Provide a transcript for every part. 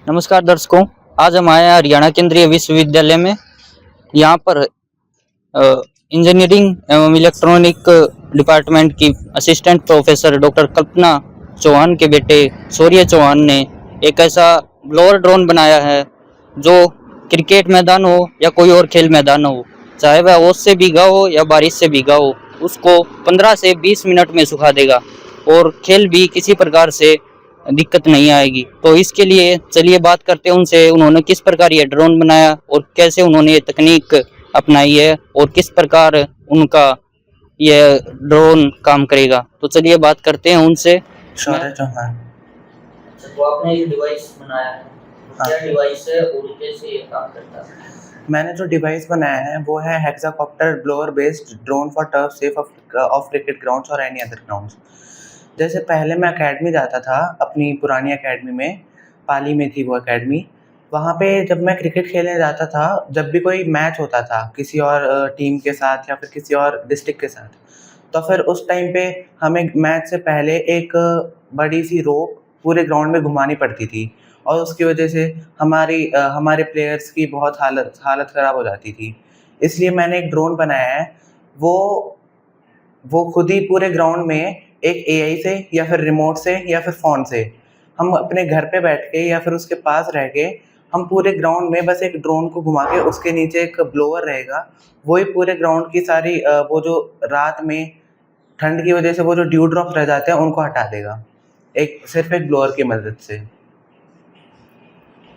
नमस्कार दर्शकों, आज हम आए हैं हरियाणा केंद्रीय विश्वविद्यालय में। यहाँ पर इंजीनियरिंग एवं इलेक्ट्रॉनिक डिपार्टमेंट की असिस्टेंट प्रोफेसर डॉक्टर कल्पना चौहान के बेटे शौर्य चौहान ने एक ऐसा ब्लोअर ड्रोन बनाया है जो क्रिकेट मैदान हो या कोई और खेल मैदान हो, चाहे वह ओस से भीगा हो या बारिश से भीगा हो, उसको 15 से 20 मिनट में सुखा देगा और खेल भी किसी प्रकार से दिक्कत नहीं आएगी। तो इसके लिए चलिए बात करते हैं उनसे, उन्होंने किस प्रकार ये ड्रोन बनाया और कैसे उन्होंने ये तकनीक अपनाई है और किस प्रकार उनका ये ड्रोन काम करेगा। तो चलिए बात करते हैं उनसे। शौर्य चौहान। अच्छा, तो आपने ये डिवाइस बनाया है, हाँ। क्या डिवाइस है और कैसे ये काम करता है? मैंने जो डिवाइस बनाया है वो है hexacopter blower based drone for turf safe of cricket grounds और एनी अदर ग्राउंड्स। जैसे पहले मैं अकेडमी जाता था, अपनी पुरानी अकेडमी में, पाली में थी वो अकेडमी। वहाँ पे जब मैं क्रिकेट खेलने जाता था, जब भी कोई मैच होता था किसी और टीम के साथ या फिर किसी और डिस्ट्रिक्ट के साथ, तो फिर उस टाइम पे हमें मैच से पहले एक बड़ी सी रोप पूरे ग्राउंड में घुमानी पड़ती थी और उसकी वजह से हमारे प्लेयर्स की बहुत हालत ख़राब हो जाती थी। इसलिए मैंने एक ड्रोन बनाया है, वो वो खुद ही पूरे ग्राउंड में एक एआई से या फिर रिमोट से या फिर फ़ोन से, हम अपने घर पे बैठ के या फिर उसके पास रह के, हम पूरे ग्राउंड में बस एक ड्रोन को घुमा के उसके नीचे एक ब्लोअर रहेगा, वो ही पूरे ग्राउंड की सारी वो जो रात में ठंड की वजह से वो जो ड्यू ड्रॉप्स रह जाते हैं उनको हटा देगा, सिर्फ़ एक ब्लोअर की मदद से।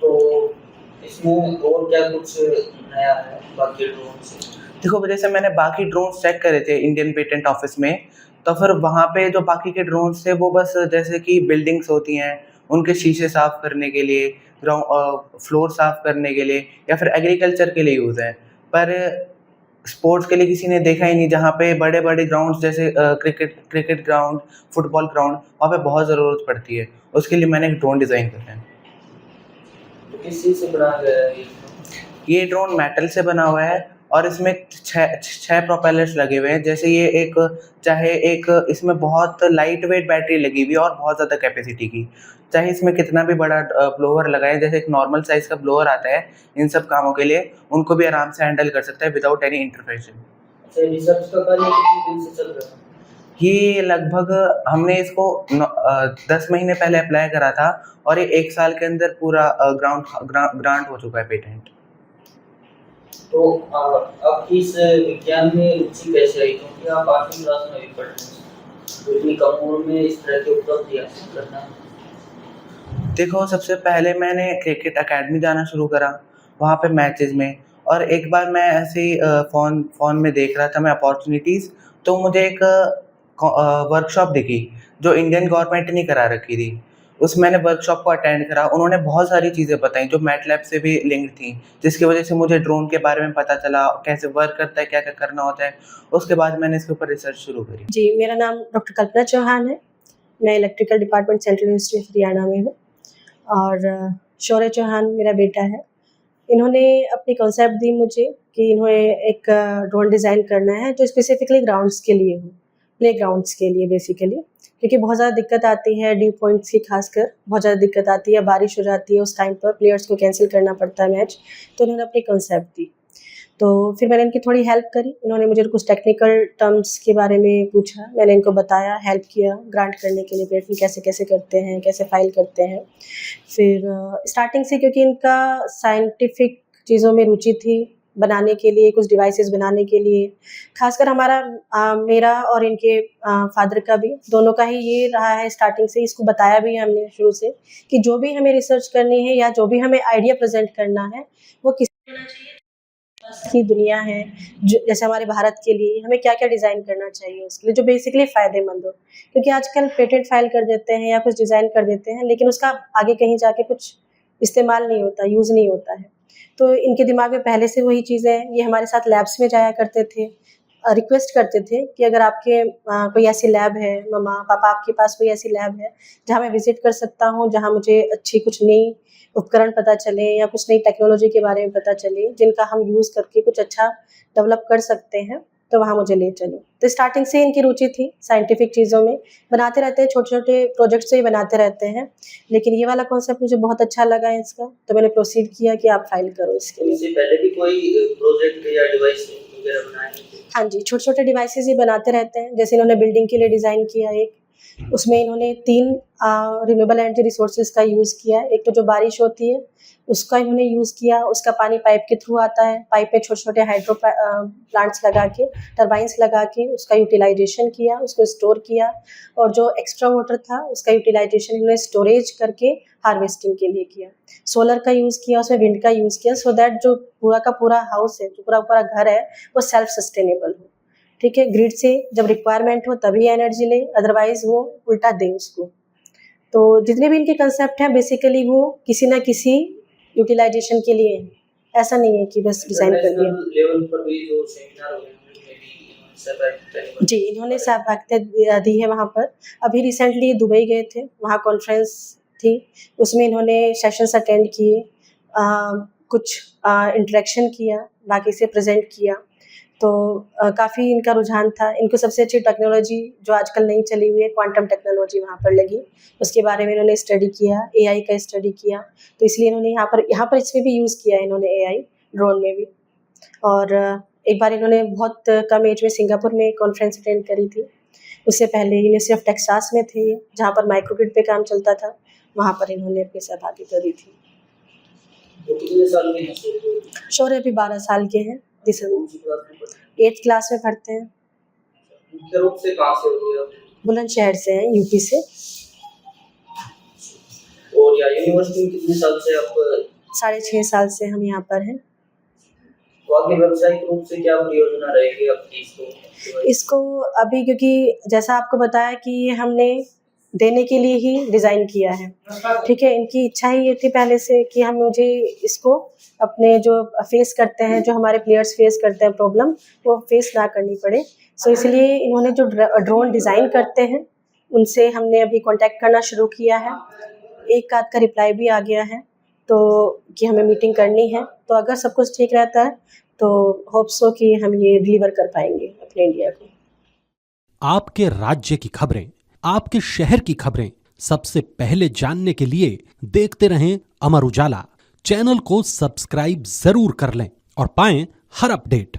तो इसमें और क्या कुछ नया है बाकी ड्रोन से? देखो, जैसे मैंने बाकी ड्रोन्स चेक करे थे इंडियन पेटेंट ऑफिस में, तो फिर वहाँ पे जो बाकी के ड्रोन्स थे वो बस जैसे कि बिल्डिंग्स होती हैं, उनके शीशे साफ करने के लिए, फ्लोर साफ करने के लिए या फिर एग्रीकल्चर के लिए यूज़ है। पर स्पोर्ट्स के लिए किसी ने देखा ही नहीं, जहाँ पे बड़े-बड़े ग्राउंड्स जैसे क्रिकेट ग्राउंड, फुटबॉल ग्राउंड, वहाँ पे बहुत ज़रूरत पड़ती है। उसके लिए मैंने एक ड्रोन डिज़ाइन करा है। तो किस चीज़ से बनाया गया है ये? ये ड्रोन मेटल से बना हुआ है और इसमें 6 प्रोपेलर्स लगे हुए हैं। जैसे चाहे एक इसमें बहुत लाइट वेट बैटरी लगी हुई है और बहुत ज़्यादा कैपेसिटी की। चाहे इसमें कितना भी बड़ा ब्लोअर लगाएँ, जैसे एक नॉर्मल साइज़ का ब्लोअर आता है, इन सब कामों के लिए, उनको भी आराम से हैंडल कर सकता है विदाउट एनी इंटरफेरेंस। अच्छा, रिसर्च का कार्य कितने दिन से चल रहा है? ये लगभग हमने इसको 10 महीने पहले अप्लाई करा था और ये 1 साल के अंदर पूरा ग्रांट हो चुका है पेटेंट। तो आपकी इस विज्ञान में रुचि कैसे आई? क्योंकि आप 8वीं क्लास में अभी पढ़ रहे हैं, तो इतनी कम उम्र में इस तरह की उपलब्धि हासिल करना। देखो, सबसे पहले मैंने क्रिकेट अकेडमी जाना शुरू करा, वहाँ पे मैचेज़ में, और एक बार मैं ऐसे ही फ़ोन में देख रहा था मैं अपॉर्च्युनिटीज़, तो मुझे एक वर्कशॉप दिखी, जो इंडियन गवर्नमेंट ने करा रखी थी। उस मैंने वर्कशॉप को अटेंड करा, उन्होंने बहुत सारी चीज़ें बताई जो मैटलैब से भी लिंक्ड थी, जिसकी वजह से मुझे ड्रोन के बारे में पता चला, कैसे वर्क करता है, क्या-क्या करना होता है। उसके बाद मैंने इसके ऊपर रिसर्च शुरू करी। जी, मेरा नाम डॉक्टर कल्पना चौहान है। मैं electrical department central university of Haryana में हूँ और शौर्य चौहान मेरा बेटा है। इन्होंने अपनी कॉन्सेप्ट दी मुझे कि इन्हें एक ड्रोन डिज़ाइन करना है जो स्पेसिफिकली ग्राउंड्स के लिए हो, प्लेग्राउंड्स के लिए बेसिकली, क्योंकि बहुत ज़्यादा दिक्कत आती है ड्यू पॉइंट्स की, खासकर बहुत ज़्यादा दिक्कत आती है, बारिश हो जाती है, उस टाइम पर प्लेयर्स को कैंसिल करना पड़ता है मैच, तो उन्होंने अपनी कॉन्सेप्ट दी। तो फिर मैंने इनकी थोड़ी हेल्प करी, इन्होंने मुझे कुछ टेक्निकल टर्म्स के बारे में पूछा, मैंने इनको बताया, हेल्प किया ग्रांट करने के लिए, पेटेंट कैसे-कैसे करते हैं, कैसे फ़ाइल करते हैं। फिर स्टार्टिंग से, क्योंकि इनका साइंटिफिक चीज़ों में रुचि थी, बनाने के लिए, कुछ डिवाइसेस बनाने के लिए, ख़ासकर मेरा और इनके फ़ादर का भी, दोनों का ही ये रहा है स्टार्टिंग से, इसको बताया भी है हमने शुरू से कि जो भी हमें रिसर्च करनी है या जो भी हमें आइडिया प्रेज़ेंट करना है, वो किस की दुनिया है, जो जैसे हमारे भारत के लिए हमें क्या-क्या डिज़ाइन करना चाहिए उसके लिए, जो बेसिकली फ़ायदेमंद हो। क्योंकि आजकल पेटेंट फ़ाइल कर देते हैं या कुछ डिज़ाइन कर देते हैं, लेकिन उसका आगे कहीं जाके कुछ इस्तेमाल नहीं होता, यूज़ नहीं होता है। तो इनके दिमाग में पहले से वही चीज़ें हैं, ये हमारे साथ लैब्स में जाया करते थे, रिक्वेस्ट करते थे कि अगर आपके कोई ऐसी लैब है, मम्मा, पापा आपके पास कोई ऐसी लैब है, जहाँ मैं विज़िट कर सकता हूँ, जहाँ मुझे अच्छी कुछ नई उपकरण पता चले या कुछ नई टेक्नोलॉजी के बारे में पता चले, जिनका हम यूज़ करके कुछ अच्छा डेवलप कर सकते हैं। तो वहाँ मुझे ले चलो। तो स्टार्टिंग से इनकी रुचि थी साइंटिफिक चीज़ों में, बनाते रहते हैं छोटे-छोटे प्रोजेक्ट्स ही बनाते रहते हैं, लेकिन ये वाला कॉन्सेप्ट मुझे बहुत अच्छा लगा है इसका, तो मैंने प्रोसीड किया कि आप फाइल करो इसके लिए। इससे पहले भी कोई प्रोजेक्ट या डिवाइस वगैरह बनाए हैं? हाँ जी, छोटे-छोटे डिवाइसेज़ ही बनाते रहते हैं, जैसे इन्होंने बिल्डिंग के लिए डिज़ाइन किया एक, उसमें इन्होंने 3 रिन्यूएबल एनर्जी रिसोर्सेज़ का यूज़ किया है। एक तो जो बारिश होती है, उसका इन्होंने यूज़ किया, उसका पानी पाइप के थ्रू आता है, पाइप पे छोटे-छोटे प्लांट्स लगा के, टरबाइन्स लगा के उसका यूटिलाइज़ेशन किया, उसको स्टोर किया, और जो एक्स्ट्रा वाटर था, उसका यूटिलाइज़ेशन इन्होंने स्टोरेज करके हार्वेस्टिंग के लिए किया। सोलर का यूज़ किया, उसमें विंड का यूज़ किया, सो दैट जो पूरा का पूरा हाउस है, जो पूरा घर है, वो सेल्फ सस्टेनेबल हो। ठीक है, ग्रिड से जब रिक्वायरमेंट हो तभी एनर्जी ले, अदरवाइज वो उल्टा दे उसको। तो जितने भी इनके कंसेप्ट हैं बेसिकली वो किसी ना किसी यूटिलाइजेशन के लिए हैं, ऐसा नहीं है कि बस डिज़ाइन कर दिया। लेवल पर भी जो सेमिनार हुए हैं, जी, इन्होंने सहभागिता दी है वहाँ पर। अभी रिसेंटली दुबई गए थे, वहाँ कॉन्फ्रेंस थी, उसमें इन्होंने सेशंस अटेंड किए, कुछ इंटरेक्शन किया, बाकी से प्रेजेंट किया, तो काफ़ी इनका रुझान था। इनको सबसे अच्छी टेक्नोलॉजी जो आजकल नई चली हुई है क्वांटम टेक्नोलॉजी वहाँ पर लगी, उसके बारे में इन्होंने स्टडी किया, एआई का स्टडी किया, तो इसलिए इन्होंने यहाँ पर इसमें भी यूज़ किया है इन्होंने एआई, ड्रोन में भी। और एक बार इन्होंने बहुत कम एज में सिंगापुर में कॉन्फ्रेंस अटेंड करी थी, उससे पहले यूनिवर्सिटी ऑफ टेक्सास में थे ये, जहाँ पर माइक्रोग्रिड पे काम चलता था, वहाँ पर इन्होंने अपनी सहभागिता दी थी। तो कितने साल में हैं? शौर्य अभी 12 साल के हैं, दिसंबर 8th क्लास में पढ़ते हैं। मुख्य रूप से कहाँ से होते हैं? बुलंदशहर से हैं, यूपी से। और या यूनिवर्सिटी में कितने साल से आप? 6.5 साल से हम यहाँ पर हैं। तो आगे व्यावसायिक रूप से क्या परियोजना रहेगी आपकी इसको अभी, क्योंकि जैसा आपको बताया कि ये हमने देने के लिए ही डिज़ाइन किया है, ठीक है। इनकी इच्छा ही ये थी पहले से कि मुझे इसको अपने जो फेस करते हैं, जो हमारे प्लेयर्स फेस करते हैं प्रॉब्लम, वो फेस ना करनी पड़े। सो इसलिए इन्होंने जो ड्रोन डिज़ाइन करते हैं उनसे हमने अभी कांटेक्ट करना शुरू किया है। एक आध का रिप्लाई भी आ गया है, तो कि हमें मीटिंग करनी है, तो अगर सब कुछ ठीक रहता है तो होप सो कि हम ये डिलीवर कर पाएंगे अपने इंडिया को। आपके राज्य की खबरें, आपके शहर की खबरें सबसे पहले जानने के लिए देखते रहें अमर उजाला। चैनल को सब्सक्राइब जरूर कर लें और पाएं हर अपडेट।